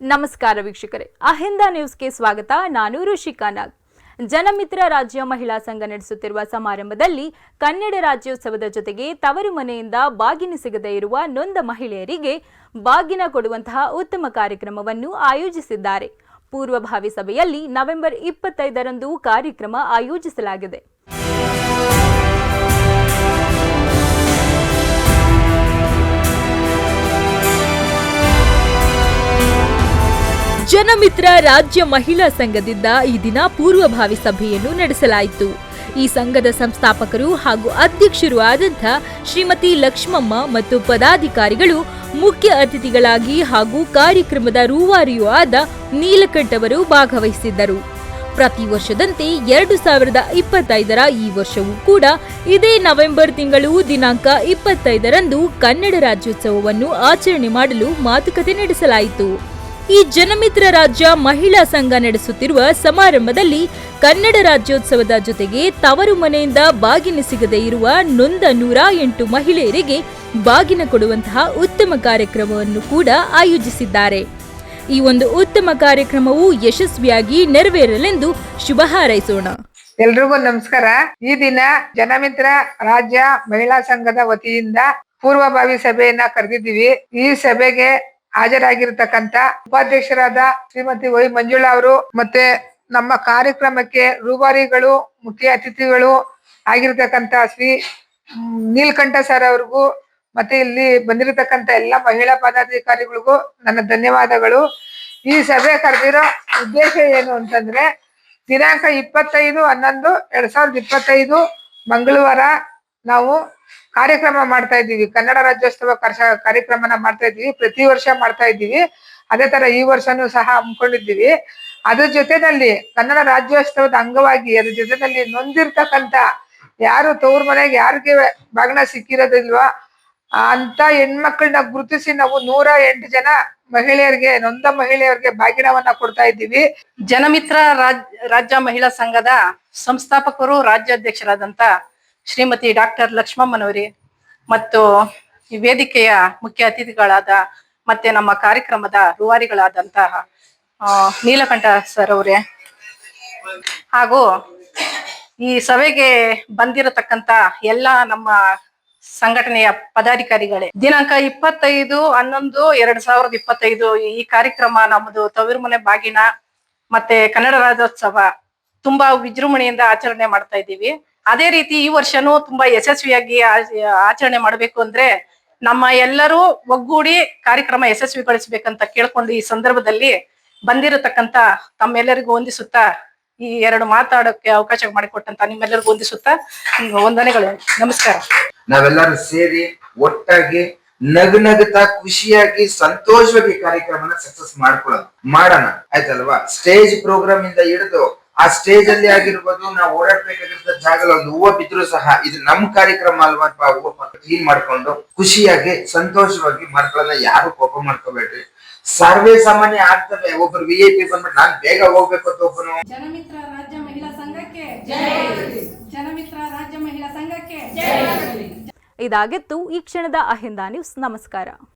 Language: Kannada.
ನಮಸ್ಕಾರ ವೀಕ್ಷಕರೇ, ಅಹಿಂದ ನ್ಯೂಸ್ಗೆ ಸ್ವಾಗತ. ನಾನು ಋಷಿಕಾ ನಾಗ್. ಜನಮಿತ್ರ ರಾಜ್ಯ ಮಹಿಳಾ ಸಂಘ ನಡೆಸುತ್ತಿರುವ ಸಮಾರಂಭದಲ್ಲಿ ಕನ್ನಡ ರಾಜ್ಯೋತ್ಸವದ ಜೊತೆಗೆ ತವರು ಮನೆಯಿಂದ ಬಾಗಿನ ಸಿಗದೇ ಇರುವ ನೊಂದ ಮಹಿಳೆಯರಿಗೆ ಬಾಗಿನ ಕೊಡುವಂತಹ ಉತ್ತಮ ಕಾರ್ಯಕ್ರಮವನ್ನು ಆಯೋಜಿಸಿದ್ದಾರೆ. ಪೂರ್ವಭಾವಿ ಸಭೆಯಲ್ಲಿ ನವೆಂಬರ್ 25ರಂದು ಕಾರ್ಯಕ್ರಮ ಆಯೋಜಿಸಲಾಗಿದೆ. ಜನಮಿತ್ರ ರಾಜ್ಯ ಮಹಿಳಾ ಸಂಘದಿಂದ ಈ ದಿನ ಪೂರ್ವಭಾವಿ ಸಭೆಯನ್ನು ನಡೆಸಲಾಯಿತು. ಈ ಸಂಘದ ಸಂಸ್ಥಾಪಕರು ಹಾಗೂ ಅಧ್ಯಕ್ಷರು ಆದಂಥ ಶ್ರೀಮತಿ ಲಕ್ಷ್ಮಮ್ಮ ಮತ್ತು ಪದಾಧಿಕಾರಿಗಳು ಮುಖ್ಯ ಅತಿಥಿಗಳಾಗಿ ಹಾಗೂ ಕಾರ್ಯಕ್ರಮದ ರೂವಾರಿಯೂ ಆದ ನೀಲಕಂಠ ಅವರು ಭಾಗವಹಿಸಿದ್ದರು. ಪ್ರತಿ ವರ್ಷದಂತೆ 2025ರ ಈ ವರ್ಷವೂ ಕೂಡ ಇದೇ ನವೆಂಬರ್ ತಿಂಗಳು ದಿನಾಂಕ 25ರಂದು ಕನ್ನಡ ರಾಜ್ಯೋತ್ಸವವನ್ನು ಆಚರಣೆ ಮಾಡಲು ಮಾತುಕತೆ ನಡೆಸಲಾಯಿತು. ಈ ಜನಮಿತ್ರ ರಾಜ್ಯ ಮಹಿಳಾ ಸಂಘ ನಡೆಸುತ್ತಿರುವ ಸಮಾರಂಭದಲ್ಲಿ ಕನ್ನಡ ರಾಜ್ಯೋತ್ಸವದ ಜೊತೆಗೆ ತವರು ಮನೆಯಿಂದ ಬಾಗಿನ ಸಿಗದೇ ಇರುವ ನೊಂದ 108 ಮಹಿಳೆಯರಿಗೆ ಬಾಗಿನ ಕೊಡುವಂತಹ ಉತ್ತಮ ಕಾರ್ಯಕ್ರಮವನ್ನು ಕೂಡ ಆಯೋಜಿಸಿದ್ದಾರೆ. ಈ ಒಂದು ಉತ್ತಮ ಕಾರ್ಯಕ್ರಮವು ಯಶಸ್ವಿಯಾಗಿ ನೆರವೇರಲೆಂದು ಶುಭ ಹಾರೈಸೋಣ. ಎಲ್ರಿಗೂ ನಮಸ್ಕಾರ. ಈ ದಿನ ಜನಮಿತ್ರ ರಾಜ್ಯ ಮಹಿಳಾ ಸಂಘದ ವತಿಯಿಂದ ಪೂರ್ವಭಾವಿ ಸಭೆಯನ್ನ ಕರೆದಿದ್ದೀವಿ. ಈ ಸಭೆಗೆ ಹಾಜರಾಗಿರ್ತಕ್ಕಂತ ಉಪಾಧ್ಯಕ್ಷರಾದ ಶ್ರೀಮತಿ ವೈ ಮಂಜುಳಾ ಅವರು ಮತ್ತೆ ನಮ್ಮ ಕಾರ್ಯಕ್ರಮಕ್ಕೆ ರೂವಾರಿಗಳು ಮುಖ್ಯ ಅತಿಥಿಗಳು ಆಗಿರ್ತಕ್ಕಂತ ಶ್ರೀ ನೀಲಕಂಠ ಸರ್ ಅವ್ರಿಗೂ ಮತ್ತೆ ಇಲ್ಲಿ ಬಂದಿರತಕ್ಕಂತ ಎಲ್ಲ ಮಹಿಳಾ ಪದಾಧಿಕಾರಿಗಳಿಗೂ ನನ್ನ ಧನ್ಯವಾದಗಳು. ಈ ಸಭೆ ಕರೆದಿರೋ ಉದ್ದೇಶ ಏನು ಅಂತಂದ್ರೆ ದಿನಾಂಕ 25/11/2025 ಮಂಗಳವಾರ ನಾವು ಕಾರ್ಯಕ್ರಮ ಮಾಡ್ತಾ ಇದ್ದೀವಿ. ಕನ್ನಡ ರಾಜ್ಯೋತ್ಸವ ಕಾರ್ಯಕ್ರಮನ ಮಾಡ್ತಾ ಇದ್ದೀವಿ. ಪ್ರತಿ ವರ್ಷ ಮಾಡ್ತಾ ಇದ್ದೀವಿ. ಅದೇ ತರ ಈ ವರ್ಷನೂ ಸಹ ಹಮ್ಮಿಕೊಂಡಿದ್ದೀವಿ. ಅದ್ರ ಜೊತೆನಲ್ಲಿ ಕನ್ನಡ ರಾಜ್ಯೋತ್ಸವದ ಅಂಗವಾಗಿ ಅದ್ರ ಜೊತೆನಲ್ಲಿ ನೊಂದಿರ್ತಕ್ಕಂತ ಯಾರು ತವ್ರ ಮನೆಗೆ ಯಾರಿಗೆ ಬಾಗಿನ ಸಿಕ್ಕಿರೋದಿಲ್ವಾ ಅಂತ ಹೆಣ್ಮಕ್ಳನ್ನ ಗುರುತಿಸಿ ನಾವು 108 ಜನ ಮಹಿಳೆಯರಿಗೆ ನೊಂದ ಮಹಿಳೆಯರಿಗೆ ಬಾಗಿನವನ್ನ ಕೊಡ್ತಾ ಇದ್ದೀವಿ. ಜನಮಿತ್ರ ರಾಜ್ಯ ಮಹಿಳಾ ಸಂಘದ ಸಂಸ್ಥಾಪಕರು ರಾಜ್ಯಾಧ್ಯಕ್ಷರಾದಂತ ಶ್ರೀಮತಿ ಡಾಕ್ಟರ್ ಲಕ್ಷ್ಮಮ್ಮನವರಿ ಮತ್ತು ಈ ವೇದಿಕೆಯ ಮುಖ್ಯ ಅತಿಥಿಗಳಾದ ಮತ್ತೆ ನಮ್ಮ ಕಾರ್ಯಕ್ರಮದ ರೂವಾರಿಗಳಾದಂತಹ ನೀಲಕಂಠ ಸರ್ ಅವರೇ ಹಾಗೂ ಈ ಸಭೆಗೆ ಬಂದಿರತಕ್ಕಂತ ಎಲ್ಲ ನಮ್ಮ ಸಂಘಟನೆಯ ಪದಾಧಿಕಾರಿಗಳೇ, ದಿನಾಂಕ 25/11/2025 ಈ ಕಾರ್ಯಕ್ರಮ ನಮ್ಮದು ತವರು ಮನೆ ಬಾಗಿನ ಮತ್ತೆ ಕನ್ನಡ ರಾಜ್ಯೋತ್ಸವ ತುಂಬಾ ವಿಜೃಂಭಣೆಯಿಂದ ಆಚರಣೆ ಮಾಡ್ತಾ ಇದ್ದೀವಿ. ಅದೇ ರೀತಿ ಈ ವರ್ಷನೂ ತುಂಬಾ ಯಶಸ್ವಿಯಾಗಿ ಆಚರಣೆ ಮಾಡಬೇಕು ಅಂದ್ರೆ ನಮ್ಮ ಎಲ್ಲರೂ ಒಗ್ಗೂಡಿ ಕಾರ್ಯಕ್ರಮ ಯಶಸ್ವಿಗೊಳಿಸಬೇಕಂತ ಕೇಳ್ಕೊಂಡು ಈ ಸಂದರ್ಭದಲ್ಲಿ ಬಂದಿರತಕ್ಕಂತ ತಮ್ಮೆಲ್ಲರಿಗೂ ವಂದಿಸುತ್ತಾ ಈ 2 ಮಾತಾಡೋಕೆ ಅವಕಾಶ ಮಾಡಿಕೊಟ್ಟಂತ ನಿಮ್ಮೆಲ್ಲರಿಗೂ ವಂದಿಸುತ್ತಾ ವಂದನೆಗಳು. ನಮಸ್ಕಾರ. ನಾವೆಲ್ಲರೂ ಸೇರಿ ಒಟ್ಟಾಗಿ ನಗುತ್ತಾ ಖುಷಿಯಾಗಿ ಸಂತೋಷವಾಗಿ ಕಾರ್ಯಕ್ರಮನ ಸಕ್ಸಸ್ ಮಾಡೋಣ ಆಯ್ತಲ್ವಾ? ಸ್ಟೇಜ್ ಪ್ರೋಗ್ರಾಮ್ ಇಂದ ಹಿಡಿದು ಆ ಸ್ಟೇಜ್ ಅಲ್ಲಿ ಆಗಿರ್ಬೋದು, ನಾವು ಓಡಾಡ್ಬೇಕಾಗಿರೋ ಜಾಗದಲ್ಲಿ ಒಂದು ಹೂವು ಬಿದ್ರು ಸಹ ಇದು ನಮ್ ಕಾರ್ಯಕ್ರಮ ಅಲ್ವಾ, ಹೂವು ಕ್ಲೀನ್ ಮಾಡ್ಕೊಂಡು ಖುಷಿಯಾಗಿ ಸಂತೋಷವಾಗಿ ಮಾಡ್ಕೊಳ್ಳೋಣ. ಯಾರು ಕೋಪ ಮಾಡ್ಕೋಬೇಡ್ರಿ. ಸರ್ವೇ ಸಾಮಾನ್ಯ ಆಗ್ತವೆ. ಒಬ್ರು VIP ಬಂದ್ಬಿಟ್ಟು ನಾನ್ ಬೇಗ ಹೋಗ್ಬೇಕು ಅಂತ ಒಬ್ಬನು. ಜನಮಿತ್ರ ರಾಜ್ಯ ಮಹಿಳಾ ಸಂಘಕ್ಕೆ ಜೈ. ಜನಮಿತ್ರ ರಾಜ್ಯ ಮಹಿಳಾ ಸಂಘಕ್ಕೆ ಜೈ. ಇದಾಗಿತ್ತು ಈ ಕ್ಷಣದ ಅಹಿಂದ ನ್ಯೂಸ್. ನಮಸ್ಕಾರ.